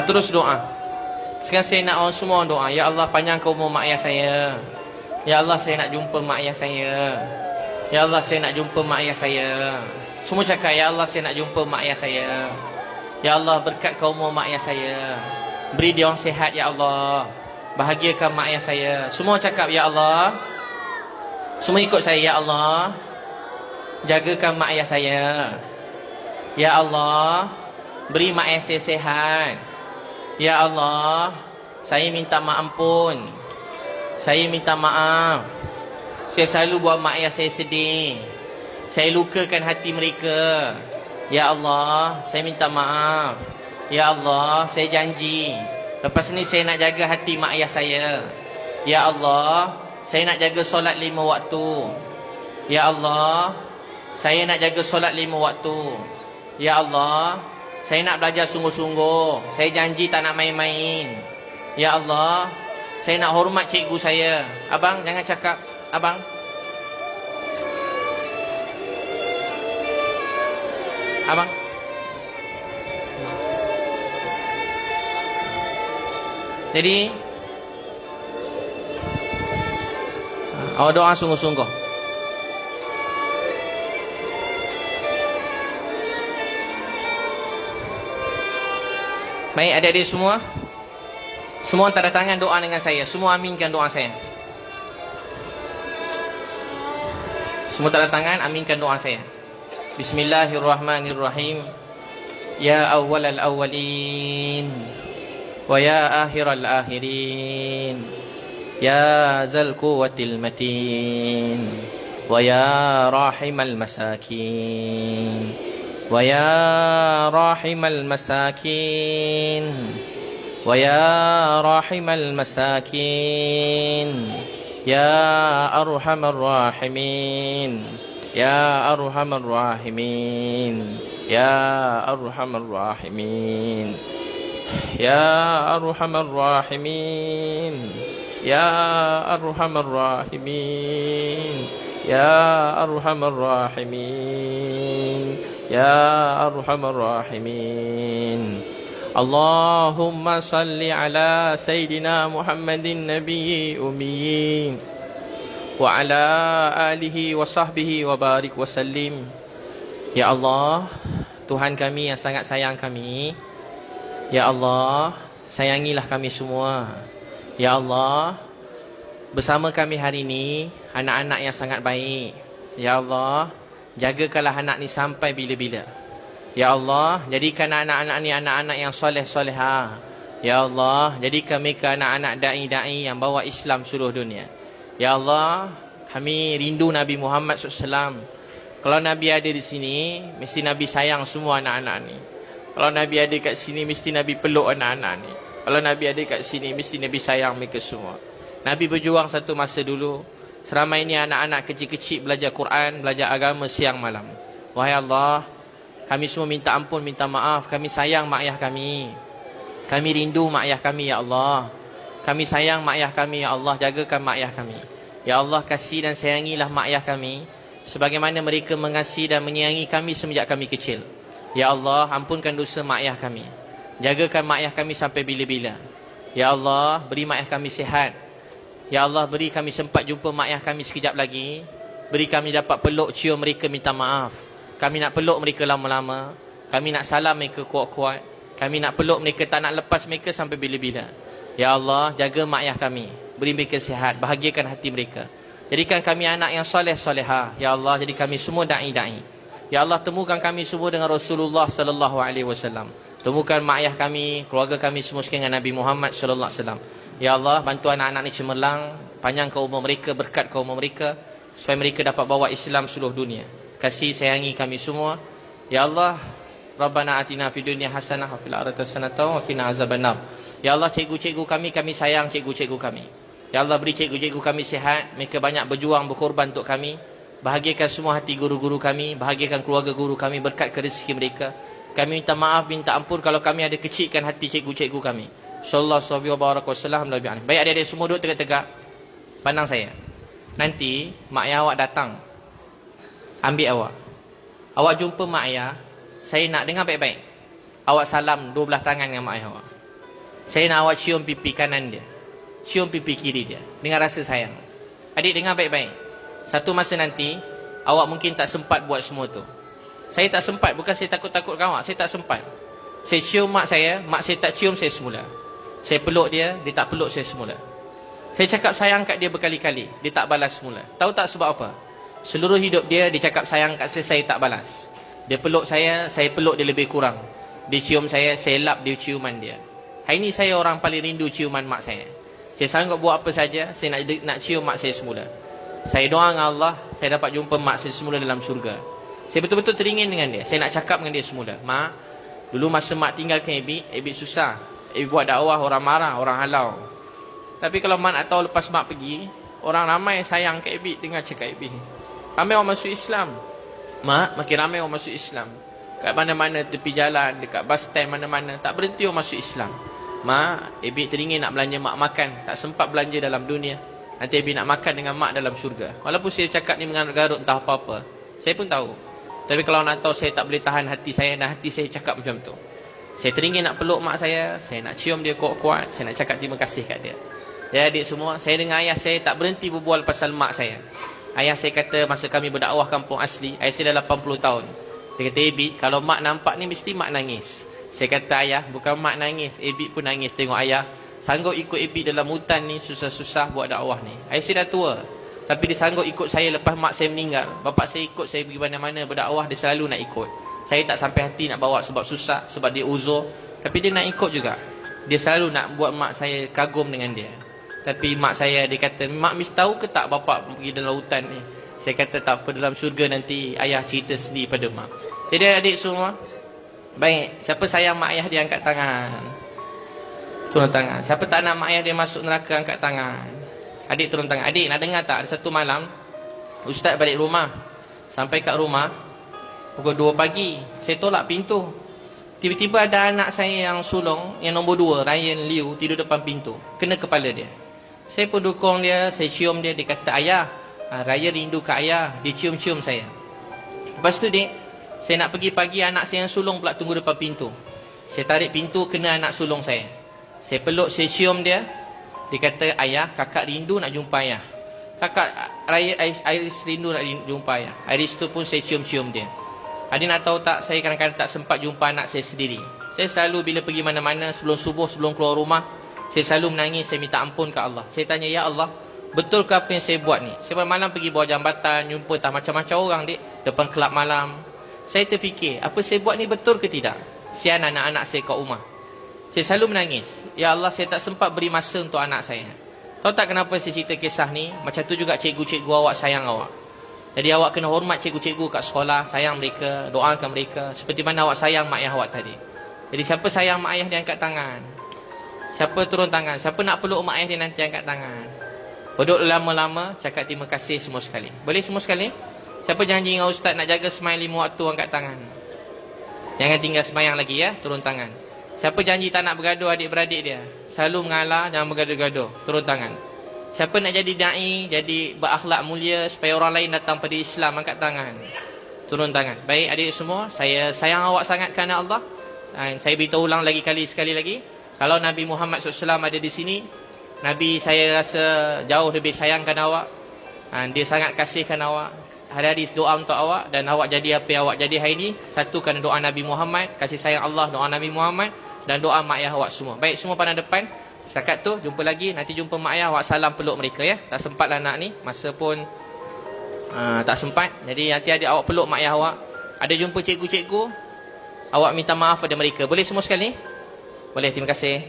Terus doa. Sekarang saya nak orang semua doa. Ya Allah, panjangkan umur mak ayah saya. Ya Allah, saya nak jumpa mak ayah saya. Ya Allah, saya nak jumpa mak ayah saya. Semua cakap, ya Allah, saya nak jumpa mak ayah saya. Ya Allah, berkatkan umur mak ayah saya. Beri dia orang sihat, ya Allah. Bahagiakan mak ayah saya. Semua cakap, ya Allah. Semua ikut saya, ya Allah. Jagakan mak ayah saya. Ya Allah, beri mak ayah saya sihat. Ya Allah, saya minta maaf ampun. Saya minta maaf. Saya selalu buat mak ayah saya sedih. Saya lukakan hati mereka. Ya Allah, saya minta maaf. Ya Allah, saya janji lepas ni saya nak jaga hati mak ayah saya. Ya Allah, saya nak jaga solat 5 waktu. Ya Allah, saya nak jaga solat 5 waktu. Ya Allah, saya nak belajar sungguh-sungguh. Saya janji tak nak main-main. Ya Allah, saya nak hormat cikgu saya. Abang, jangan cakap. Abang. Abang. Jadi, awak doa sungguh-sungguh. Baik, adik-adik semua. Semua tanda tangan doa dengan saya. Semua aminkan doa saya. Semua tanda tangan, aminkan doa saya. Bismillahirrahmanirrahim. Ya awwalal awwalin wa ya akhiral akhirin. Ya zal quwwatil matin wa ya rahimal masakin. ويا راحم المساكين ويا راحم المساكين يا أرحم الراحمين يا أرحم الراحمين يا أرحم الراحمين يا أرحم الراحمين يا أرحم الراحمين يا أرحم الراحمين يا أرحم الراحمين Allahumma salli ala Sayyidina Muhammadin Nabiyyi Ummi wa ala alihi wa sahbihi wa barik wa sallim. Ya Allah, Tuhan kami yang sangat sayang kami, Ya Allah, sayangilah kami semua. Ya Allah, bersama kami hari ini anak-anak yang sangat baik. Ya Allah, jagakanlah anak ni sampai bila-bila. Ya Allah, jadikan anak-anak ni anak-anak yang soleh-solehah. Ya Allah, jadikan mereka anak-anak da'i-da'i yang bawa Islam seluruh dunia. Ya Allah, kami rindu Nabi Muhammad SAW. Kalau Nabi ada di sini, mesti Nabi sayang semua anak-anak ni. Kalau Nabi ada kat sini, mesti Nabi peluk anak-anak ni. Kalau Nabi ada kat sini, mesti Nabi sayang mereka semua. Nabi berjuang satu masa dulu. Seramai ini anak-anak kecil-kecil belajar Quran, belajar agama siang malam. Wahai Allah, kami semua minta ampun, minta maaf. Kami sayang mak ayah kami. Kami rindu mak ayah kami, Ya Allah. Kami sayang mak ayah kami, Ya Allah. Jagakan mak ayah kami. Ya Allah, kasih dan sayangilah mak ayah kami sebagaimana mereka mengasihi dan menyayangi kami semenjak kami kecil. Ya Allah, ampunkan dosa mak ayah kami. Jagakan mak ayah kami sampai bila-bila. Ya Allah, beri mak ayah kami sihat. Ya Allah, beri kami sempat jumpa mak ayah kami sekejap lagi. Beri kami dapat peluk, cium mereka, minta maaf. Kami nak peluk mereka lama-lama. Kami nak salam mereka kuat-kuat. Kami nak peluk mereka, tak nak lepas mereka sampai bila-bila. Ya Allah, jaga mak ayah kami. Beri mereka sihat, bahagiakan hati mereka. Jadikan kami anak yang soleh-solehah. Ya Allah, jadi kami semua da'i-da'i. Ya Allah, temukan kami semua dengan Rasulullah sallallahu alaihi wasallam. Temukan mak ayah kami, keluarga kami semua sekalian dengan Nabi Muhammad sallallahu alaihi wasallam. Ya Allah, bantu anak-anak ni cemerlang, panjangkan umur mereka, berkatkan umur mereka supaya mereka dapat bawa Islam seluruh dunia. Kasih sayangi kami semua. Ya Allah, Rabbana atina fid dunya hasanah wa fil akhirati hasanah wa qina azabannar. Ya Allah, cikgu-cikgu kami sayang cikgu-cikgu kami. Ya Allah, beri cikgu-cikgu kami sihat. Mereka banyak berjuang, berkorban untuk kami. Bahagiakan semua hati guru-guru kami. Bahagiakan keluarga guru kami. Berkat ke rezeki mereka. Kami minta maaf, minta ampun kalau kami ada kecilkan hati cikgu-cikgu kami. Sallallahu alaihi wasallam. Baik adik-adik semua duduk tegak-tegak. Pandang saya. Nanti mak ayah awak datang, ambil awak. Awak jumpa mak ayah. Saya nak dengar baik-baik. Awak salam 12 tangan dengan mak ayah awak. Saya nak awak cium pipi kanan dia, cium pipi kiri dia, dengan rasa sayang. Adik dengar baik-baik. Satu masa nanti awak mungkin tak sempat buat semua tu. Saya tak sempat, bukan saya takut-takutkan awak. Saya tak sempat. Saya cium mak saya tak cium saya semula. Saya peluk dia tak peluk saya semula. Saya cakap sayang kat dia berkali-kali, dia tak balas semula. Tahu tak sebab apa? Seluruh hidup dia cakap sayang kat saya tak balas. Dia peluk saya peluk dia lebih kurang. Dia cium saya lap dia ciuman dia. Hari ini saya orang paling rindu ciuman mak saya. Saya sanggup buat apa saja, saya nak cium mak saya semula. Saya doa dengan Allah, saya dapat jumpa mak saya semula dalam syurga. Saya betul-betul teringin dengan dia. Saya nak cakap dengan dia semula. Mak, dulu masa mak tinggalkan Ebik susah. Ebik buat dakwah, orang marah, orang halau. Tapi kalau mak nak tahu, lepas mak pergi, orang ramai sayang ke Ebik dengar cakap Ebik. Ramai orang masuk Islam. Mak, makin ramai orang masuk Islam. Kat mana-mana, tepi jalan, dekat bus stand, mana-mana, tak berhenti orang masuk Islam. Mak, Ebik teringin nak belanja mak makan, tak sempat belanja dalam dunia. Nanti Ebik nak makan dengan mak dalam syurga. Walaupun saya cakap ni mengarut-garut entah apa-apa, saya pun tahu. Tapi kalau nak tahu, saya tak boleh tahan hati saya, dan hati saya cakap macam tu. Saya teringin nak peluk mak saya nak cium dia kuat-kuat, saya nak cakap terima kasih kat dia. Ya adik semua, saya dengan ayah saya tak berhenti berbual pasal mak saya. Ayah saya kata masa kami berdakwah kampung asli, ayah saya dah 80 tahun. Dia kata, Ebik, kalau mak nampak ni mesti mak nangis. Saya kata, ayah, bukan mak nangis, Ebik pun nangis tengok ayah sanggup ikut Ebik dalam hutan ni, susah-susah buat dakwah ni. Ayah saya dah tua, tapi dia sanggup ikut saya lepas mak saya meninggal. Bapak saya ikut saya pergi mana-mana berdakwah, dia selalu nak ikut. Saya tak sampai hati nak bawa sebab susah, sebab dia uzur. Tapi dia nak ikut juga. Dia selalu nak buat mak saya kagum dengan dia. Tapi mak saya, dia kata, mak mesti tahu ke tak bapak pergi dalam hutan ni? Saya kata, tak apa, dalam syurga nanti ayah cerita sendiri pada mak. Jadi adik semua, baik, siapa sayang mak ayah dia angkat tangan. Turun tangan. Siapa tak nak mak ayah dia masuk neraka angkat tangan. Adik turun tangan. Adik nak dengar tak? Ada satu malam, ustaz balik rumah. Sampai kat rumah pukul 2 pagi, saya tolak pintu. Tiba-tiba ada anak saya yang sulung, yang nombor 2, Ryan Liu, tidur depan pintu, kena kepala dia. Saya pun dukung dia, saya cium dia. Dia kata, ayah, Raya rindu kat ayah. Dia cium-cium saya. Lepas tu, Dik, saya nak pergi pagi, anak saya yang sulung pula tunggu depan pintu. Saya tarik pintu, kena anak sulung saya. Saya peluk, saya cium dia. Dia kata, ayah, kakak rindu nak jumpa ayah. Kakak Iris rindu nak jumpa ayah. Iris tu pun saya cium-cium dia. Adik nak tahu tak, saya kadang-kadang tak sempat jumpa anak saya sendiri. Saya selalu bila pergi mana-mana, sebelum subuh, sebelum keluar rumah, saya selalu menangis, saya minta ampun ke Allah. Saya tanya, ya Allah, betul ke apa yang saya buat ni? Saya malam pergi bawah jambatan, jumpa tak macam-macam orang depan kelab malam. Saya terfikir, apa saya buat ni betul ke tidak? Sian anak-anak saya kat rumah. Saya selalu menangis. Ya Allah, saya tak sempat beri masa untuk anak saya. Tahu tak kenapa saya cerita kisah ni? Macam tu juga cikgu-cikgu awak sayang awak. Jadi awak kena hormat cikgu-cikgu kat sekolah, sayang mereka, doakan mereka seperti mana awak sayang mak ayah awak tadi. Jadi siapa sayang mak ayah dia angkat tangan. Siapa turun tangan, siapa nak peluk mak ayah dia nanti angkat tangan. Duduk lama-lama, cakap terima kasih semua sekali. Boleh semua sekali? Siapa janji dengan ustaz nak jaga sembahyang 5 waktu, angkat tangan. Jangan tinggal sembahyang lagi ya, turun tangan. Siapa janji tak nak bergaduh adik-beradik dia, selalu mengalah, jangan bergaduh-gaduh, turun tangan. Siapa nak jadi da'i, jadi berakhlak mulia supaya orang lain datang pada Islam, angkat tangan. Turun tangan. Baik adik semua, saya sayang awak sangat kerana Allah. Saya beritahu ulang sekali lagi. Kalau Nabi Muhammad SAW ada di sini, Nabi saya rasa jauh lebih sayangkan awak. Dia sangat kasihkan awak. Hari-hari doa untuk awak, dan awak jadi apa yang awak jadi hari ini, satu kerana doa Nabi Muhammad, kasih sayang Allah, doa Nabi Muhammad, dan doa mak ayah awak semua. Baik, semua pandang depan. Setakat tu, jumpa lagi. Nanti jumpa mak ayah, awak salam peluk mereka ya. Tak sempat lah nak ni, masa pun tak sempat. Jadi nanti adik awak peluk mak ayah awak. Ada jumpa cikgu-cikgu, awak minta maaf pada mereka. Boleh semua sekali? Boleh, terima kasih.